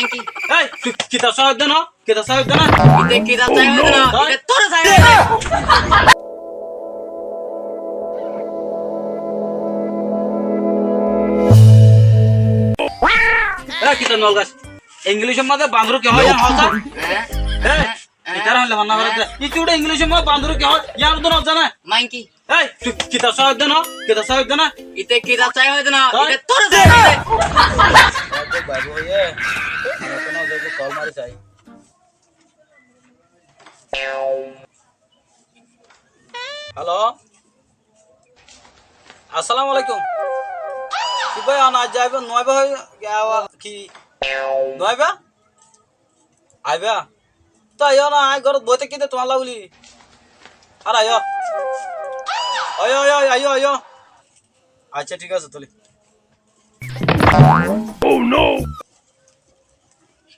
মাইকি এই কিতা সাহেব দেন কিতা সাহেব দেন ইতে কিতা চাই হইতো না এটা তোর চাই এই কিতা নলগাছ ইংলিশের মধ্যে বান্দর কি হয় জান হলতা হ্যাঁ এই ইতারা হলে মানা করে ইচুড়ে ইংলিশের মধ্যে বান্দর কি হয় ইয়ার তো না জানা মাইকি এই কিতা সাহেব দেন ইতে কিতা চাই হইতো না এটা তোর চাই বাবু হইয়ে কোন জায়গা কল মারি চাই হ্যালো আসসালামু আলাইকুম কি ভাই আনা যাইবে নয়বা হই কি নয়বা আইবা তো আইও না আই ঘর বইতে কিতে তোমার লাগলি আর আইও আইও আইও আইও আইও আচ্ছা ঠিক আছে তাহলে ও নো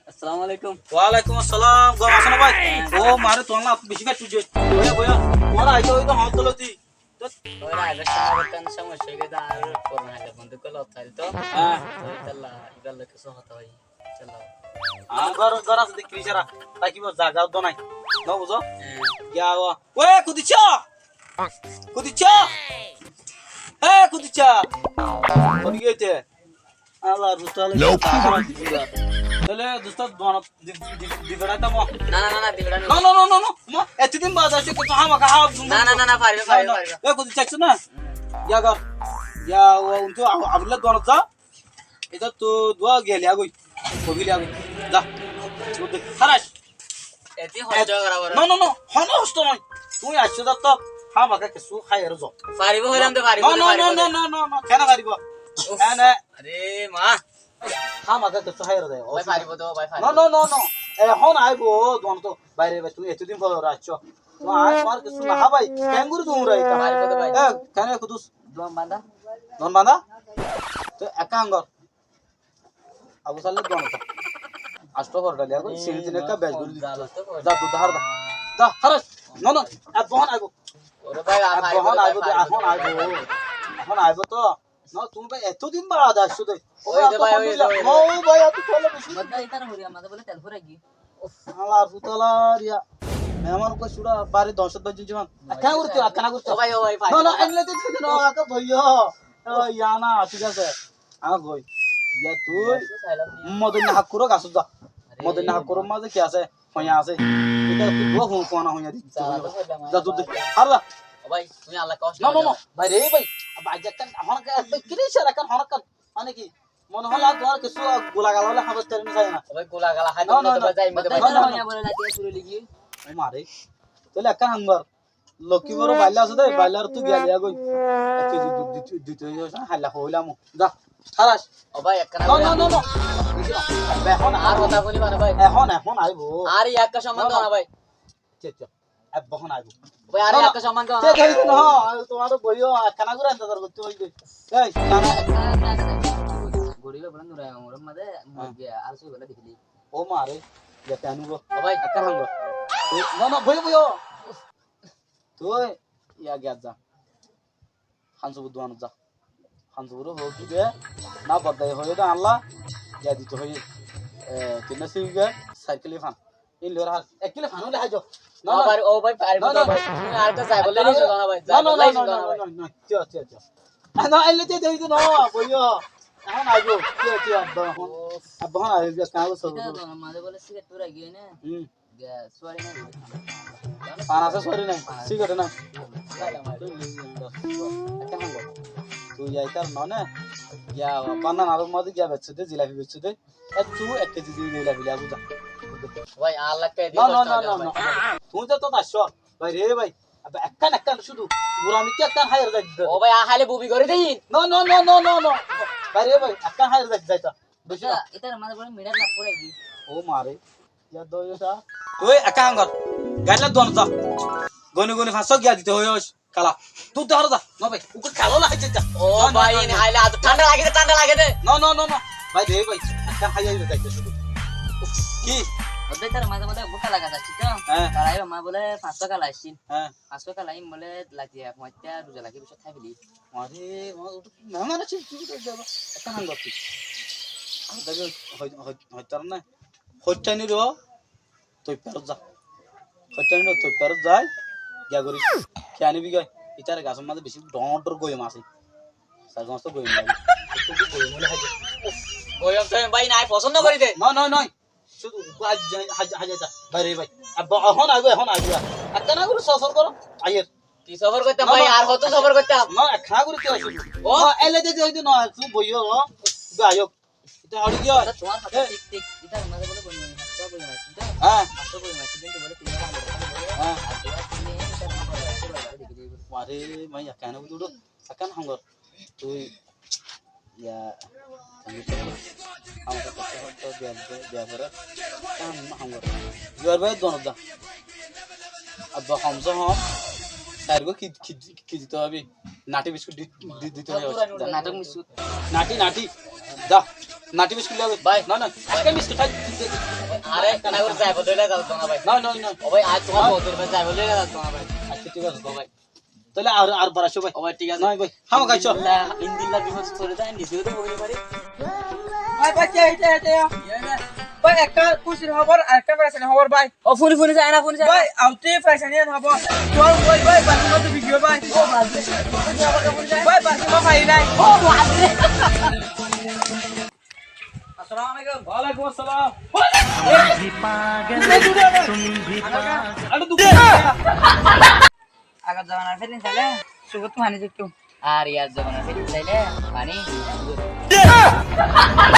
আসসালামু আলাইকুম ওয়ালাইকুম আসসালাম গো আসনা ভাই ও মারে তোলা বেশি কাট তুই বয়া বয়া ওরা আইতো হইতো হাত তোলতি তো ওরা আগে সামনে সমস্যা গেদা আর করোনা হলে বন্ধু কল তাইল তো হ্যাঁ তাল্লা ইদাল কিছু হতা হয় চলো ঘর ঘর আছে দেখি সারা তাই কি জায়গা তো নাই না বুঝো গিয়া ওয়ে কুদিছা কুদিছা এ কুদিছা কোন গেতে আল্লাহ রুতালে তাহলে দোস্ত দোন দিবড়া তামো না না না দিবড়া no no no no no মা এতদিন বাদ আসে কত হামা কা না না না না পারবে পারবে পারবে এ কুদিছা না ইয়া গর ইয়া ও উনতো আবুল্লাহ দোন যা এটা তো দোয়া গেলি আগই কবিলি আগই যা খারাস এতি হজ করা বড় নো নো নো হন হস্ত নয় তুই আসছ দা তো হামা কা কিছু খাইর যো পারিব হইলাম তো পারিব no no no no no no কেন পারিব এনে আরে মা হামা কা কিছু খাইর দে ভাই পারিব তো ভাই পারিব নো নো নো নো এখন আইবো দোন তো বাইরে বে তুই এতদিন পর আসছ তো আজ মার কিছু না ভাই ক্যাঙ্গুরু দূর রাইতা পারিব তো ভাই এ কেন কুদুস দম বান্দা দন বাঁধা তো একা আঙ্গর আবু সালে দন তো আষ্ট কর ডালিয়া কই সিল দিনে কা বেজ গুলি যা তুই ধার দা যা খারাস নো নো আব বহন আইবো ওরে ভাই বহন আইবো এখন আইবো তো না তুমি ভাই এতদিন বাদ আসছো দে ওই দে ভাই ওই দে ও ভাই এত চলে বেশি মদ্দা ইতার হরি আমাদের বলে তেল ফুরাই কি আল্লাহ ফুতলা রিয়া মেহমান কো সুরা বারে 10 বাজে জীবন আকা করতে আকা করতে ও ভাই না না এমলে তে দিতে না আকা ভইয়া ও ইয়ানা ঠিক আছে আ গই ইয়া তুই মদন হাক করো গাছ যা মদন হাক করো মাঝে কি আছে হইয়া আছে এটা তুই গো ফোন কোনা হইয়া দি যা তুই আর যা ও ভাই তুমি আল্লাহ কষ্ট না না না ভাই রে ভাই বাজাকান হনকা কিরি সারা কান হনকা মানে কি মনে হল আর তোমার কিছু গোলা গালা হলে হাবস তেল মিশাই না ও ভাই গোলা গালা হাই না, না, তো যাই মতে ভাই না, না, না বলে লাতিয়া শুরু লিগি মারে তাহলে একা হাঙ্গর লক্ষ্মী বড় বাইলা আছে দে বাইলার তুই গেলি আগই এক কেজি দুধ দিতে হইছে হাল্লা হইলাম যা খারাস ও ভাই একটা না না না না এখন আর কথা বলি মানে ভাই এখন আইবো আর একটা সম্মান দাও না ভাই চেক এখন আইবো ভাই আর একটা সম্মান দাও চেক হইছ না তোমার বইও খানা করে ইন্তজার করতে হইবে এই খানা গরিবে বলেন দূরে ওর মধ্যে আর সুই বলে দেখলি ও মারে যেতে আনুগো ও ভাই একা হাঙ্গর না না বইও তুই ইয়া গিয়া যা হানসুবু দোয়ান যা হানসুবুর হোক দে না বদাই হয়ে দে আল্লাহ ইয়া দিতে হই তিনা সিগে সাইকেল ফান ইন লোর হাল এক কিলো ফানো লে হাজো না ভাই ও ভাই পারিব তো ভাই তুমি আর তো যাই বলে নিছো না ভাই যাই বলে নিছো না ভাই না চল চল চল না এলে তে দেই তো না বইও এখন আইবো কি আব্বা হন আইবো কাগজ সব মাঝে বলে সিগারেট পুরা গিয়ে না সরি না পানা আছে সরি নাই সিগারেট না তুই যাইতার ননে ইয়া পানা আরো মধ্যে গিয়া বেচছে দে জিলাপি বেচছে দে তুই 1 কেজি জিলাপি লিয়া বুঝা ভাই আল্লাহ কে দি না না না না তুই তো আসছো ভাই রে ভাই আবে একখান শুধু গুরামি কি একখান হায়ার যাই ও ভাই আহালে বুবি করে দেই না না না না না না ভাই রে ভাই একখান হায়ার যাইতা বুঝছ এটার মাঝে বলে মিডার না পড়ে কি ও মারে ইয়া দইটা তুই একাঙ্গর গাইলা দন যা গনি গনি ফাঁসো গিয়া দিতে হইস কালা তুই ধর যা না ভাই উকে কালো লাগাইছে যা ও ভাই হাইলে আজ ঠান্ডা লাগে দে না না না না ভাই রে ভাই একখান হায়ার যাইতে শুধু কি ওদের তার মাঝে মাঝে বুকা লাগা যাচ্ছে তো তারাই মা বলে 500 টাকা লাইছিন হ্যাঁ 500 টাকা লাইম বলে লাগিয়া মইতা রোজা লাগি বসে খাইবলি আরে মেহমান আছে তুই তো যাবা একাঙ্গর তুই তাকে হইতার না হইতানি র তুই ফেরত যা হইতানি র তুই ফেরত যাই গিয়া করিস কে আনিবি গায় ইটার গাছের মাঝে বেশি ডর গইম আছে সার সমস্ত গইম গয়ম তো ভাই নাই পছন্দ করি দে না না না শুধু আজ হাজা যা বাইরে ভাই এখন আইবো একটা না করে সফর করো আইয়ের কি সফর করতাম ভাই আর কত সফর করতাম না একটা করে কি আছে ও এলে দে হইতো না তুই বইও গায়ক এটা হড়ি গিয়া তোমার হাতে ঠিক ঠিক এটা আমাদের বলে বই মারি হাতে বই মারি ঠিক আছে হ্যাঁ হাতে বই মারি কিন্তু বলে তুমি হ্যাঁ দেখি আরে ভাই কেন বুঝুড়ো আকান হাঙ্গর তুই ইয়া আমি তো আমাকে কষ্ট করতে দেয়া করে কাম হাঙ্গর জোর ভাই দনব দা আব্বা হামজা হাম সারগো কি দিতে হবে নাটি বিস্কুট দিতে হবে নাটক মিশু নাটি দা নাটি বিস্কুট লাগে ভাই না না আজকে বিস্কুট খাই আরে কানা করে যাই বলে না না ভাই না না না ও ভাই আজ তোমার বদর ভাই যাই বলে না না ভাই আচ্ছা ঠিক আছে ভাই তাহলে আর বারাসো ভাই ও ভাই ঠিক আছে না ভাই হাম খাইছো ইন্দিল্লা বিমস চলে যায় নিচে তো বই মারি ভাই ভাই এটা ভাই একটা খুশির খবর আর একটা ফ্যাশনের খবর ভাই ও ফোনে যায় না ফোনে যায় ভাই আউটে ফ্যাশনের খবর তোর ভাই বাকি মতো ভিডিও ভাই ও ভাই বাকি মতো খাই নাই ও বাদরে আসসালামু আলাইকুম ওয়ালাইকুম আসসালাম আগা জামানার ফেরিন চাইলে সুগত পানি যুক্ত আর ইয়ার জমানা ফেরি চাইলে পানি